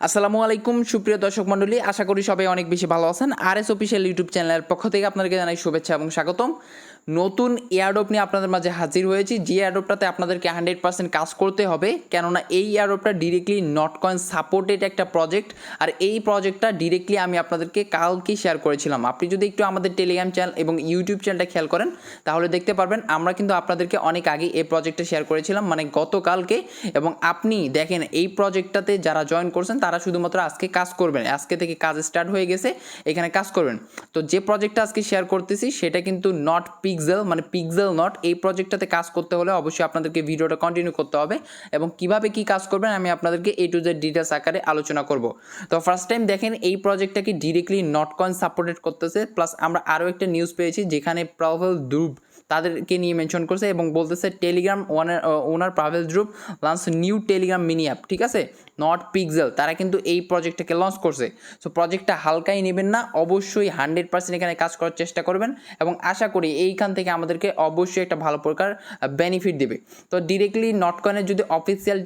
আসসালামু আলাইকুম সুপ্রিয় দর্শক মণ্ডলী, আশা করি সবাই অনেক বেশি ভালো আছেন। আরএস অফিসিয়াল ইউটিউব চ্যানেলের পক্ষ থেকে আপনাদেরকে জানাই শুভেচ্ছা এবং স্বাগতম। নতুন এয়ারড্রপ নিয়ে আপনাদের মাঝে হাজির হয়েছি, যে এয়ারড্রপটাতে আপনাদেরকে 100% কাজ করতে হবে, কেননা এই এয়ারড্রপটা ডিরেক্টলি নটকয়েন সাপোর্টেড একটা প্রজেক্ট। আর এই প্রজেক্টটা ডিরেক্টলি আমি আপনাদেরকে কালকে শেয়ার করেছিলাম। আপনি যদি একটু আমাদের টেলিগ্রাম চ্যানেল এবং ইউটিউব চ্যানেলটা খেয়াল করেন তাহলে দেখতে পারবেন আমরা কিন্তু আপনাদেরকে অনেক আগে এই প্রজেক্টটা শেয়ার করেছিলাম, মানে গতকালকে। এবং আপনি দেখেন এই প্রজেক্টটাতে যারা জয়েন করছেন তারা শুধুমাত্র আজকে কাজ করবেন, আজকে থেকে কাজ স্টার্ট হয়ে গেছে, এখানে কাজ করবেন। তো যে প্রজেক্টটা আজকে শেয়ার করতেছি সেটা কিন্তু নট পিক্সেল, মানে পিক্সেল নট। এই প্রজেক্টটাতে কাজ করতে হলে অবশ্যই আপনাদেরকে ভিডিওটা কন্টিনিউ করতে হবে এবং কিভাবে কি কাজ করবেন আমি আপনাদেরকে A to Z ডিটেলস আকারে আলোচনা করব। তো ফার্স্ট টাইম দেখেন এই প্রজেক্টটাকে ডিরেক্টলি নটকয়েন সাপোর্টেড করতেছে, প্লাস আমরা আরও একটা নিউজ পেয়েছি যেখানে পাভেল দ্রুব তাদেরকে নিয়ে মেনশন করছে এবং বলতেছে Telegram owner Pavel Durov launch new Telegram mini app, ঠিক আছে, নট পিক্সেল। তারা কিন্তু এই প্রজেক্টটাকে লঞ্চ করছে। সো প্রজেক্টটা হালকাই নেবেন না, অবশ্যই 100% এখানে কাজ করার চেষ্টা করবেন এবং আশা করি এইখান থেকে আমাদেরকে অবশ্যই একটা ভালো প্রকার বেনিফিট দেবে। তো ডিরেক্টলি নটকয়েনের যদি অফিসিয়াল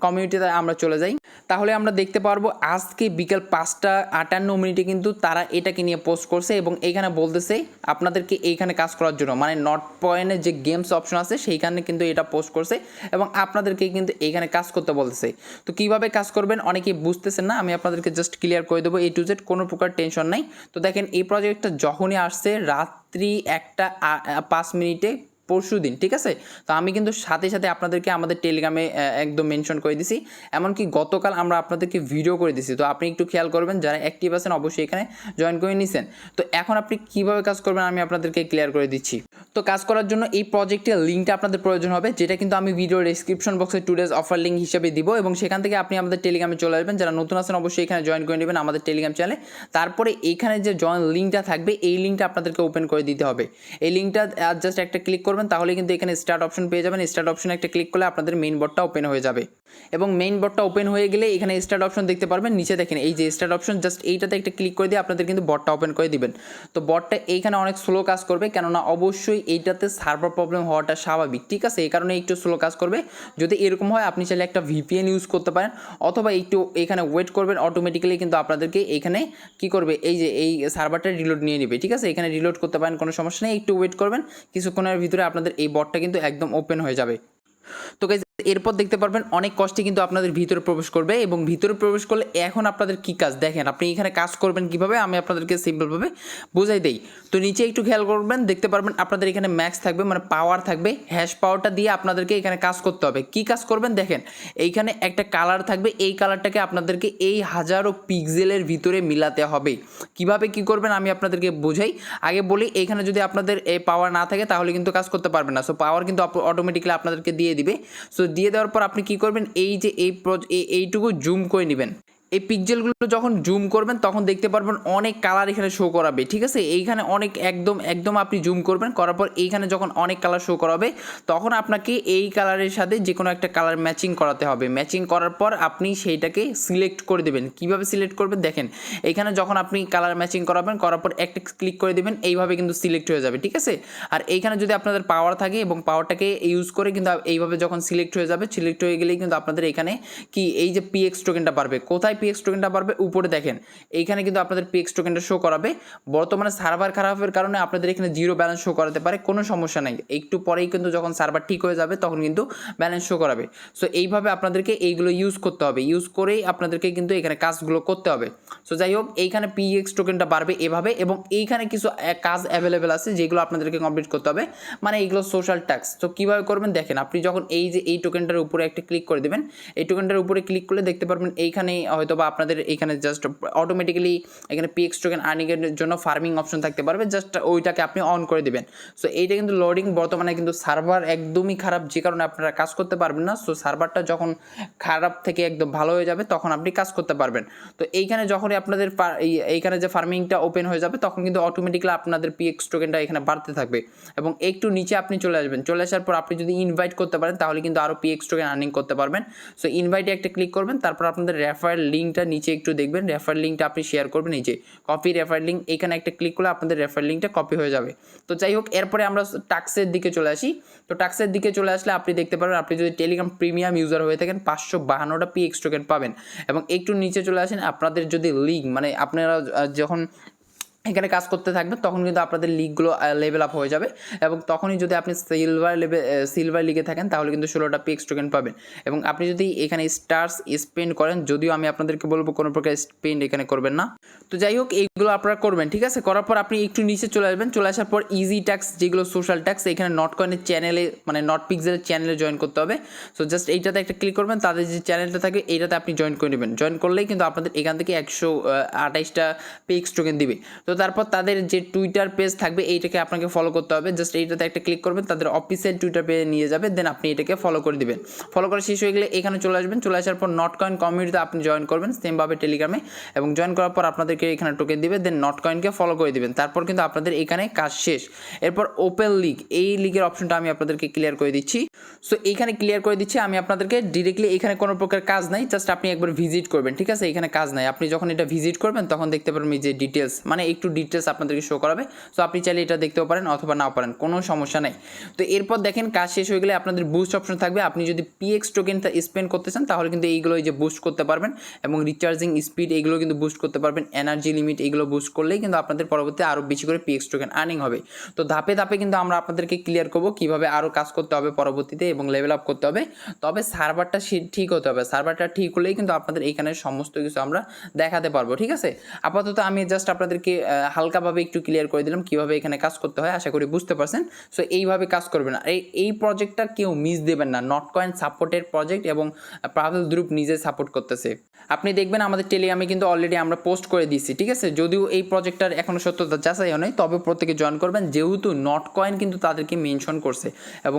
কমিউনিটিতে আমরা চলে যাই তাহলে আমরা দেখতে পারবো আজকে বিকেল 5:58 কিন্তু তারা এটাকে নিয়ে পোস্ট করছে এবং এইখানে বলতেছে আপনাদেরকে এইখানে কাজ করার জন্য, মানে নট পয়েন্টের যে গেমস অপশন আছে সেইখানে কিন্তু এটা পোস্ট করছে এবং আপনাদেরকে কিন্তু এইখানে কাজ করতে বলতেছে। তো কিভাবে কাজ করবেন অনেকেই বুঝতেছেন না, আমি আপনাদেরকে জাস্ট ক্লিয়ার করে দেবো A to Z, কোনো প্রকার টেনশন নাই। তো দেখেন এই প্রজেক্টটা যখনই আসছে রাত্রি 1:05 পরশু দিন, ঠিক আছে। তো আমি কিন্তু সাথে সাথে আপনাদেরকে আমাদের টেলিগ্রামে একদম মেনশন করে দিছি, এমনকি গতকাল আমরা আপনাদেরকে ভিডিও করে দিছি। তো আপনি একটু খেয়াল করবেন, যারা অ্যাক্টিভ আছেন অবশ্যই এখানে জয়েন করে নিছেন। তো এখন আপনি কীভাবে কাজ করবেন আমি আপনাদেরকে ক্লিয়ার করে দিচ্ছি। তো কাজ করার জন্য এই প্রজেক্টের লিঙ্কটা আপনাদের প্রয়োজন হবে, যেটা কিন্তু আমি ভিডিওর ডেসক্রিপশন বক্সে টুডেজ অফার লিঙ্ক হিসেবে দিব এবং সেখান থেকে আপনি আমাদের টেলিগ্রামে চলে আসবেন। যারা নতুন আছেন অবশ্যই এখানে জয়েন করে নেবেন আমাদের টেলিগ্রাম চ্যানেলে। তারপরে এইখানে যে জয়েন লিঙ্কটা থাকবে এই লিঙ্কটা আপনাদেরকে ওপেন করে দিতে হবে। এই লিঙ্কটা জাস্ট একটা ক্লিক করবেন, তাহলে কিন্তু এখানে স্টার্ট অপশন পেয়ে যাবেন। স্টার্ট অপশনে একটা ক্লিক করলে আপনাদের মেইন বোর্ডটা ওপেন হয়ে যাবে এবং মেইন বোর্ডটা ওপেন হয়ে গেলে এখানে স্টার্ট অপশন দেখতে পারবেন। নিচে দেখেন এই যে স্টার্ট অপশন, জাস্ট এইটাতে একটা ক্লিক করে দিয়ে আপনাদের কিন্তু বটটা ওপেন করে দিবেন। তো বটটা এইখানে অনেক স্লো কাজ করবে, কেননা অবশ্যই এইটাতে সার্ভার প্রবলেম হওয়াটা স্বাভাবিক, ঠিক আছে, এই কারণে একটু স্লো কাজ করবে। যদি এরকম হয় আপনি চাইলে একটা VPN ইউজ করতে পারেন অথবা একটু এখানে ওয়েট করবেন, অটোমেটিক্যালি কিন্তু আপনাদেরকে এখানে কি করবে, এই যে এই সার্ভারটা রিলোড নিয়ে নেবে, ঠিক আছে। এখানে রিলোড করতে পারেন, কোনো সমস্যা নেই, একটু ওয়েট করবেন, কিছুক্ষণের ভিতরে আপনাদের এই বটটা কিন্তু একদম ওপেন হয়ে যাবে। তো গাইস এরপর দেখতে পারবেন অনেক কষ্টে কিন্তু আপনাদের ভিতরে প্রবেশ করবে এবং ভিতরে প্রবেশ করলে এখন আপনাদের কি কাজ দেখেন, আপনি এখানে কাজ করবেন কিভাবে আমি আপনাদেরকে সিম্পলভাবে বুঝাই দেই। তো নিচে একটু খেয়াল করবেন, দেখতে পারবেন আপনাদের এখানে ম্যাক্স থাকবে, মানে পাওয়ার থাকবে, হ্যাশ পাওয়ারটা দিয়ে আপনাদেরকে এখানে কাজ করতে হবে। কি কাজ করবেন দেখেন, এইখানে একটা কালার থাকবে, এই কালারটাকে আপনাদেরকে এই হাজারো পিক্সেলের ভিতরে মিলাতে হবে। কিভাবে কি করবেন আমি আপনাদেরকে বোঝাই। আগে বলি, এইখানে যদি আপনাদের এই পাওয়ার না থাকে তাহলে কিন্তু কাজ করতে পারবেন না। সো পাওয়ার কিন্তু অটোমেটিক্যালি আপনাদেরকে দিয়ে দিবে। সো দিয়ে দেওয়ার পর আপনি কি করবেন, এই যে এইটুকু জুম করে নেবেন। এই পিক্সেলগুলো যখন জুম করবেন তখন দেখতে পারবেন অনেক কালার এখানে শো করাবে, ঠিক আছে। এইখানে অনেক একদম আপনি জুম করবেন, করার পর এইখানে যখন অনেক কালার শো করাবে তখন আপনাকে এই কালারের সাথে যে কোনো একটা কালার ম্যাচিং করাতে হবে। ম্যাচিং করার পর আপনি সেইটাকে সিলেক্ট করে দেবেন। কিভাবে সিলেক্ট করবেন দেখেন, এইখানে যখন আপনি কালার ম্যাচিং করাবেন, করার পর একটা ক্লিক করে দেবেন, এইভাবে কিন্তু সিলেক্ট হয়ে যাবে, ঠিক আছে। আর এইখানে যদি আপনাদের পাওয়ার থাকে এবং পাওয়ারটাকে ইউজ করে কিন্তু এইভাবে যখন সিলেক্ট হয়ে যাবে, সিলেক্ট হয়ে গেলেই কিন্তু আপনাদের এখানে কি এই যে PX টোকেনটা বাড়বে। কোথায় PX টোকেনটা বাড়বে? উপরে দেখেন, এইখানে কিন্তু আপনাদের PX টোকেনটা শো করাবে। বর্তমানে সার্ভার খারাপের কারণে আপনাদের এখানে জিরো ব্যালেন্স শো করাতে পারে, কোনো সমস্যা নাই, একটু পরেই কিন্তু যখন সার্ভার ঠিক হয়ে যাবে তখন কিন্তু ব্যালেন্স শো করাবে। সো এইভাবে আপনাদেরকে এইগুলো ইউজ করতে হবে, ইউজ করেই আপনাদেরকে কিন্তু এখানে কাজগুলো করতে হবে। সো যাই হোক, এইখানে PX টোকেনটা বাড়বে এভাবে এবং এইখানে কিছু কাজ অ্যাভেলেবেল আছে যেগুলো আপনাদেরকে কমপ্লিট করতে হবে, মানে এইগুলো সোশ্যাল ট্যাক্স। তো কীভাবে করবেন দেখেন, আপনি যখন এই যে এই টোকেনটার উপরে একটা ক্লিক করে দেবেন, এই টোকেনটার উপরে ক্লিক করলে দেখতে পারবেন এইখানে হয়তো বা আপনাদের এইখানে জাস্ট অটোমেটিক্যালি এখানে PX টোকেন আর্নিংয়ের জন্য ফার্মিং অপশন থাকতে পারবে, জাস্ট ওইটাকে আপনি অন করে দেবেন। সো এইটা কিন্তু লোডিং, বর্তমানে কিন্তু সার্ভার একদমই খারাপ, যে কারণে আপনারা কাজ করতে পারবেন না। সো সার্ভারটা যখন খারাপ থেকে একদম ভালো হয়ে যাবে তখন আপনি কাজ করতে পারবেন। তো এইখানে যখনই আপনাদের এইখানে যে ফার্মিংটা ওপেন হয়ে যাবে তখন কিন্তু অটোমেটিক্যালি আপনাদের PX টোকেনটা এখানে বাড়তে থাকবে এবং একটু নিচে আপনি চলে আসবেন। চলে আসার পর আপনি যদি ইনভাইট করতে পারেন তাহলে কিন্তু আরও PX টোকেন আর্নিং করতে পারবেন। সো ইনভাইটে একটা ক্লিক করবেন, তারপর আপনাদের রেফারেল লিঙ্কটা নিচে একটু দেখবেন, রেফার লিঙ্কটা আপনি শেয়ার করবেন, এই যে কপি রেফার লিঙ্ক, এখানে একটা ক্লিক করলে আপনাদের রেফার লিঙ্কটা কপি হয়ে যাবে। তো যাই হোক, এরপরে আমরা টাস্কের দিকে চলে আসি। তো টাস্কের দিকে চলে আসলে আপনি দেখতে পারবেন, আপনি যদি টেলিগ্রাম প্রিমিয়াম ইউজার হয়ে থাকেন 552টা PX টোকেন পাবেন। এবং একটু নিচে চলে আসেন, আপনাদের যদি লিঙ্ক মানে আপনারা যখন এখানে কাজ করতে থাকবেন তখন কিন্তু আপনাদের লিগগুলো লেভেল আপ হয়ে যাবে, এবং তখনই যদি আপনি সিলভার লিগে থাকেন তাহলে কিন্তু 16টা PX টোকেন পাবেন। এবং আপনি যদি এখানে স্টার্স স্পেন্ড করেন, যদিও আমি আপনাদেরকে বলবো কোনো প্রকার স্পেন্ড এখানে করবেন না। তো যাই হোক, এইগুলো আপনারা করবেন, ঠিক আছে। করার পর আপনি একটু নিচে চলে আসবেন, চলে আসার পর ইজি ট্যাক্স, যেগুলো সোশ্যাল ট্যাক্স, এখানে নট কয়েনের চ্যানেলে মানে নট পিক্সেলের চ্যানেলে জয়েন করতে হবে। সো জাস্ট এইটাতে একটা ক্লিক করবেন, তাদের যে চ্যানেলটা থাকে এইটাতে আপনি জয়েন করে নেবেন। জয়েন করলেই কিন্তু আপনাদের এখান থেকে 128টা PX টোকেন দিবে। তো তারপর তাদের যে টুইটার পেজ থাকবে এইটাকে আপনাকে ফলো করতে হবে। জাস্ট এইটাতে একটা ক্লিক করবেন, তাদের অফিসিয়াল টুইটার পেজে নিয়ে যাবে, দেন আপনি এটাকে ফলো করে দিবেন। ফলো করা শেষ হয়ে গেলে এখানে চলে আসবেন, চলে আসার পর নট কয়েন কমিউনিটিতে আপনি জয়েন করবেন সেমভাবে টেলিগ্রামে, এবং জয়েন করার পর আপনাদেরকে এখানে টোকেন দিবে, দেন নট কয়েনকে ফলো করে দিবেন। তারপর কিন্তু আপনাদের এখানে কাজ শেষ। এরপর ওপেন লিগ, এই লিগের অপশনটা আমি আপনাদেরকে ক্লিয়ার করে দিচ্ছি। সো এইখানে ক্লিয়ার করে দিচ্ছি আমি আপনাদেরকে ডিরেক্টলি, এখানে কোনো প্রকার কাজ নাই, জাস্ট আপনি একবার ভিজিট করবেন, ঠিক আছে। এখানে কাজ নাই, আপনি যখন এটা ভিজিট করবেন তখন দেখতে পারবেন এই যে ডিটেলস, মানে একটু ডিটেলস আপনাদেরকে শো করাবে। সো আপনি চাইলে এটা দেখতেও পারেন অথবা নাও পারেন, কোনো সমস্যা নেই। তো এরপর দেখেন কাজ শেষ হয়ে গেলে আপনাদের বুস্ট অপশন থাকবে। আপনি যদি PX টোকেনটা স্পেন্ড করতে চান তাহলে কিন্তু এইগুলো এই যে বুস্ট করতে পারবেন, এবং রিচার্জিং স্পিড এইগুলো কিন্তু বুস্ট করতে পারবেন, এনার্জি লিমিট এইগুলো বুস্ট করলেই কিন্তু আপনাদের পরবর্তী আরও বেশি করে PX টোকেন আর্নিং হবে। তো ধাপে ধাপে কিন্তু আমরা আপনাদেরকে ক্লিয়ার করবো কীভাবে আরও কাজ করতে হবে পরবর্তীতে এবং লেভেল আপ করতে হবে। তবে সার্ভারটা ঠিক হতে হবে, সার্ভারটা ঠিক হলেই কিন্তু আপনাদের এখানে সমস্ত কিছু আমরা দেখাতে পারবো, ঠিক আছে। আপাতত আমি জাস্ট আপনাদেরকে হালকাভাবে একটু ক্লিয়ার করে দিলাম কীভাবে এখানে কাজ করতে হয়, আশা করি বুঝতে পারছেন। সো এইভাবে কাজ করবেন, আর এই প্রজেক্টটা কেউ মিস দেবেন না, নট কয়েন সাপোর্টের প্রজেক্ট, এবং পাভেল গ্রুপ নিজে সাপোর্ট করতেছে। আপনি দেখবেন আমাদের টেলিগ্রামে কিন্তু অলরেডি আমরা পোস্ট করে দিচ্ছি, ঠিক আছে। যদিও এই প্রজেক্টটার এখনও সত্যতা যাচাই হয় নাই, তবে প্রত্যেকে জয়েন করবেন, যেহেতু নট কয়েন কিন্তু তাদেরকে মেনশন করছে, এবং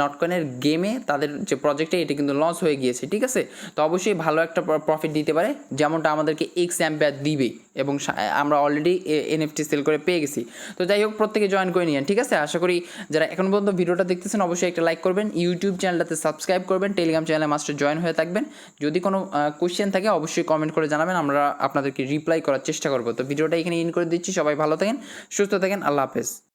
নট কয়েনের গেমে তাদের যে প্রজেক্টটা এটা কিন্তু লঞ্চ হয়ে গিয়েছে, ঠিক আছে। তো অবশ্যই ভালো একটা প্রফিট দিতে পারে, যেমনটা আমাদেরকে X অ্যাম্পিয়ার দিবে, এবং আমরা অলরেডি NFT সেল করে পেয়ে গেছি। তো যাই হোক, প্রত্যেকে জয়েন করে নিন, ঠিক আছে। আশা করি যারা এখন পর্যন্ত ভিডিওটা দেখতেছেন অবশ্যই একটা লাইক করবেন, ইউটিউব চ্যানেলটাতে সাবস্ক্রাইব করবেন, টেলিগ্রাম চ্যানেলে মাস্টার জয়েন হয়ে থাকবেন। যদি কোনো কোশ্চেন থাকে অবশ্যই কমেন্ট করে জানাবেন, আমরা আপনাদেরকে রিপ্লাই করার চেষ্টা করবো। তো ভিডিওটা এখানে ইন করে দিচ্ছি, সবাই ভালো থাকেন, সুস্থ থাকেন, আল্লাহ হাফেজ।